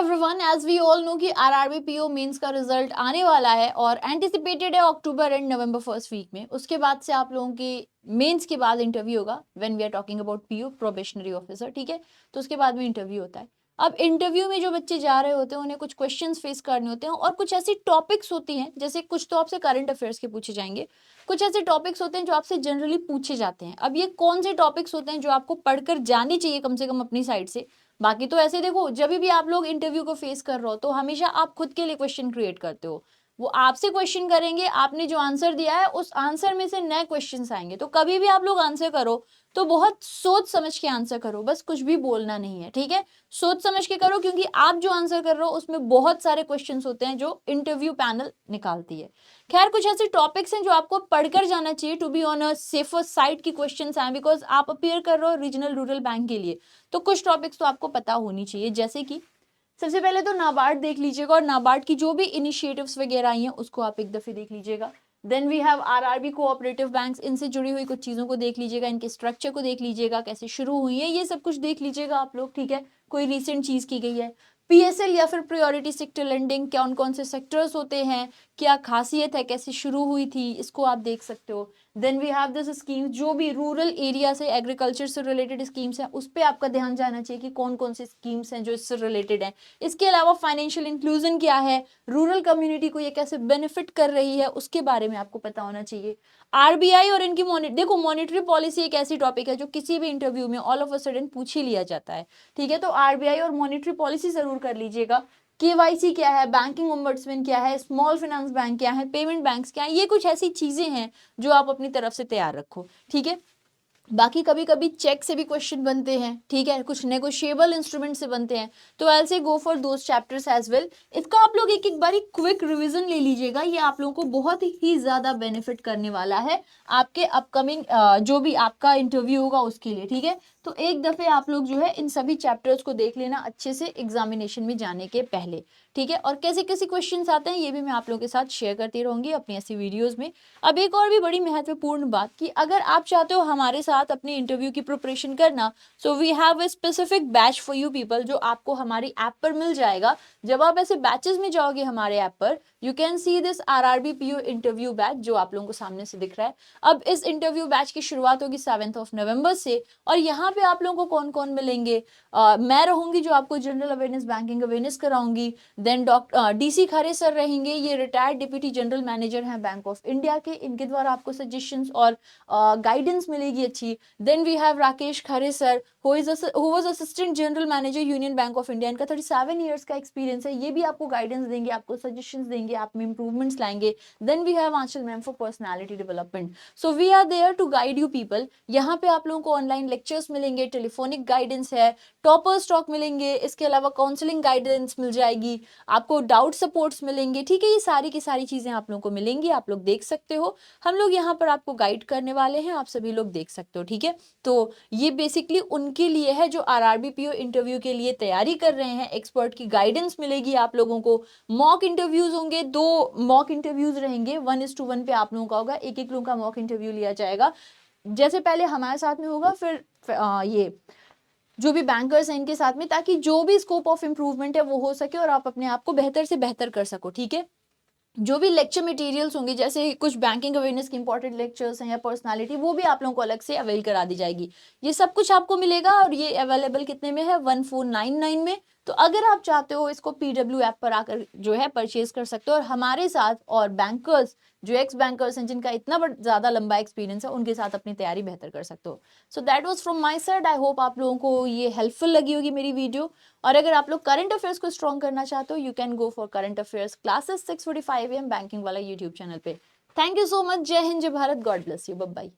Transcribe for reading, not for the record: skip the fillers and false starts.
Everyone, as we all know कि RRB PO mains का result आने वाला है और एंटिसिपेटेड है October and November first week में। उसके बाद से आप लोगों के मेंस के बाद इंटरव्यू होगा when we are talking about PO probationary officer, ठीक है। तो उसके बाद में इंटरव्यू होता है। अब इंटरव्यू में जो बच्चे जा रहे होते हैं उन्हें कुछ क्वेश्चंस फेस करने होते हैं और कुछ ऐसी टॉपिक्स होती हैं, जैसे कुछ तो आपसे करंट अफेयर्स के पूछे जाएंगे, कुछ ऐसे टॉपिक्स होते हैं जो आपसे जनरली पूछे जाते हैं। अब ये कौन से टॉपिक्स होते हैं जो आपको पढ़कर जानी चाहिए कम से कम अपनी साइड से। बाकी तो ऐसे देखो, जब भी आप लोग इंटरव्यू को फेस कर रहे हो तो हमेशा आप खुद के लिए क्वेश्चन क्रिएट करते हो। वो आपसे क्वेश्चन करेंगे, आपने जो आंसर दिया है उस आंसर में से नए क्वेश्चंस आएंगे। तो कभी भी आप लोग आंसर करो तो बहुत सोच समझ के आंसर करो, बस कुछ भी बोलना नहीं है, ठीक है। सोच समझ के करो, क्योंकि आप जो आंसर कर रहे हो उसमें बहुत सारे क्वेश्चंस होते हैं जो इंटरव्यू पैनल निकालती है। खैर, कुछ ऐसे टॉपिक्स हैं जो आपको पढ़कर जाना चाहिए to be on a safer side की क्वेश्चंस आए, बिकॉज आप अपियर कर रहे हो रीजनल रूरल बैंक के लिए। तो कुछ टॉपिक्स तो आपको पता होनी चाहिए, जैसे कि सबसे पहले तो नाबार्ड देख लीजिएगा और नाबार्ड की जो भी इनिशिएटिव्स वगैरह आई हैं उसको आप एक दफे देख लीजिएगा। Then we have RRB cooperative banks, इनसे जुड़ी हुई कुछ चीजों को देख लीजिएगा, इनके स्ट्रक्चर को देख लीजिएगा, कैसे शुरू हुई है, ये सब कुछ देख लीजिएगा आप लोग, ठीक है। कोई रिसेंट चीज की गई है, पीएसएल या फिर प्रायोरिटी सेक्टर लेंडिंग, कौन कौन से सेक्टर्स होते हैं, क्या खासियत है, कैसे शुरू हुई थी, इसको आप देख सकते हो। Then we have this scheme, जो भी रूरल एरिया से एग्रीकल्चर से रिलेटेड स्कीम्स हैं उस पर आपका ध्यान जाना चाहिए कि कौन कौन सी स्कीम्स हैं जो इससे रिलेटेड हैं। इसके अलावा फाइनेंशियल इंक्लूजन क्या है, रूरल कम्युनिटी को ये कैसे बेनिफिट कर रही है, उसके बारे में आपको पता होना चाहिए। आरबीआई और इनकी देखो, मॉनेटरी पॉलिसी एक ऐसी टॉपिक है जो किसी भी इंटरव्यू में ऑल ऑफ अ सडन पूछ ही लिया जाता है, ठीक है। तो आरबीआई और मॉनेटरी पॉलिसी जरूर कर लीजिएगा। केवाईसी क्या है, बैंकिंग ओम्बड्समैन क्या है, स्मॉल फाइनेंस बैंक क्या है, पेमेंट बैंक्स क्या है, ये कुछ ऐसी चीजें हैं जो आप अपनी तरफ से तैयार रखो, ठीक है। बाकी कभी कभी चेक से भी क्वेश्चन बनते हैं, ठीक है, कुछ नेगोशिएबल इंस्ट्रूमेंट से बनते हैं, तो I say go for those chapters as well. इसका आप लोग एक एक बारी क्विक रिवीजन ले लीजिएगा, ये आप लोगों को बहुत ही ज्यादा बेनिफिट करने वाला है आपके अपकमिंग जो भी आपका इंटरव्यू होगा उसके लिए, ठीक है। तो एक दफे आप लोग जो है इन सभी चैप्टर्स को देख लेना अच्छे से एग्जामिनेशन में जाने के पहले, ठीक है। और कैसे कैसे क्वेश्चंस आते हैं ये भी मैं आप लोगों के साथ शेयर करती रहूंगी अपनी ऐसी वीडियोस में। अब एक और भी बड़ी महत्वपूर्ण बात कि अगर आप चाहते हो हमारे साथ अपनी इंटरव्यू की प्रिपरेशन करना, so we have a specific batch for you people, जो आपको हमारी ऐप पर मिल जाएगा। जब आप ऐसे बैचेस में जाओगे हमारे ऐप पर, you can see this RRB PO interview batch जो आप लोगों को सामने से दिख रहा है। अब इस इंटरव्यू बैच की शुरुआत होगी 7 नवंबर से, और यहाँ पे आप लोगों को कौन कौन मिलेंगे, मैं रहूंगी जो आपको जनरल अवेयरनेस बैंकिंग अवेयरनेस कराऊंगी। Then doctor DC Khare sir रहेंगे, ये रिटायर्ड डिप्टी जनरल मैनेजर हैं बैंक ऑफ इंडिया के, इनके द्वारा आपको सजेशंस और गाइडेंस मिलेगी अच्छी। Then we have Rakesh Khare sir, who was assistant general manager Union Bank of India, इनका 37 ईयर्स का एक्सपीरियंस है, ये भी आपको गाइडेंस देंगे, आपको सजेशंस देंगे, आप में इंप्रूवमेंट्स लाएंगे। Then we have Aanchal ma'am for personality development, so we are there to guide you people. यहाँ पे आप लोगों को ऑनलाइन लेक्चर्स मिलेंगे, टेलीफोनिक गाइडेंस है, टॉपर स्टॉक मिलेंगे, इसके अलावा काउंसलिंग गाइडेंस मिल जाएगी, आपको डाउट सपोर्ट्स मिलेंगे, ठीक है। ये सारी की सारी चीजें आप लोगों को मिलेंगी, आप लोग देख सकते हो, हम लोग यहाँ पर आपको गाइड करने वाले हैं, आप सभी लोग देख सकते हो, ठीक है। तो ये बेसिकली उनके लिए है जो आरआरबी पीओ इंटरव्यू के लिए तैयारी कर रहे हैं। एक्सपर्ट की गाइडेंस मिलेगी आप लोगों को, मॉक इंटरव्यूज होंगे, 2 मॉक इंटरव्यूज रहेंगे, 1:1 पे आप लोगों का होगा, एक एक लोगों का मॉक इंटरव्यू लिया जाएगा। जैसे पहले हमारे साथ में होगा, फिर ये जो भी बैंकर्स हैं इनके साथ में, ताकि जो भी स्कोप ऑफ इम्प्रूवमेंट है वो हो सके और आप अपने आप को बेहतर से बेहतर कर सको, ठीक है। जो भी लेक्चर मटेरियल्स होंगे, जैसे कुछ बैंकिंग अवेयरनेस के इंपॉर्टेंट लेक्चर्स हैं या पर्सनालिटी, वो भी आप लोगों को अलग से अवेल करा दी जाएगी। ये सब कुछ आपको मिलेगा और ये अवेलेबल कितने में है, 1499 में। तो अगर आप चाहते हो इसको पीडब्ल्यू ऐप पर आकर जो है परचेज कर सकते हो, और हमारे साथ और बैंकर्स जो एक्स बैंकर्स हैं जिनका इतना ज्यादा लंबा एक्सपीरियंस है उनके साथ अपनी तैयारी बेहतर कर सकते हो। So that was from my side, I hope आप लोगों को ये हेल्पफुल लगी होगी मेरी वीडियो। और अगर आप लोग करंट अफेयर्स को स्ट्रॉन्ग करना चाहते हो, you can go for current affairs classes 6:45 AM banking वाला यूट्यूब चैनल पे। थैंक यू सो मच, जय हिंद, जय Bharat, God bless you, bye bye.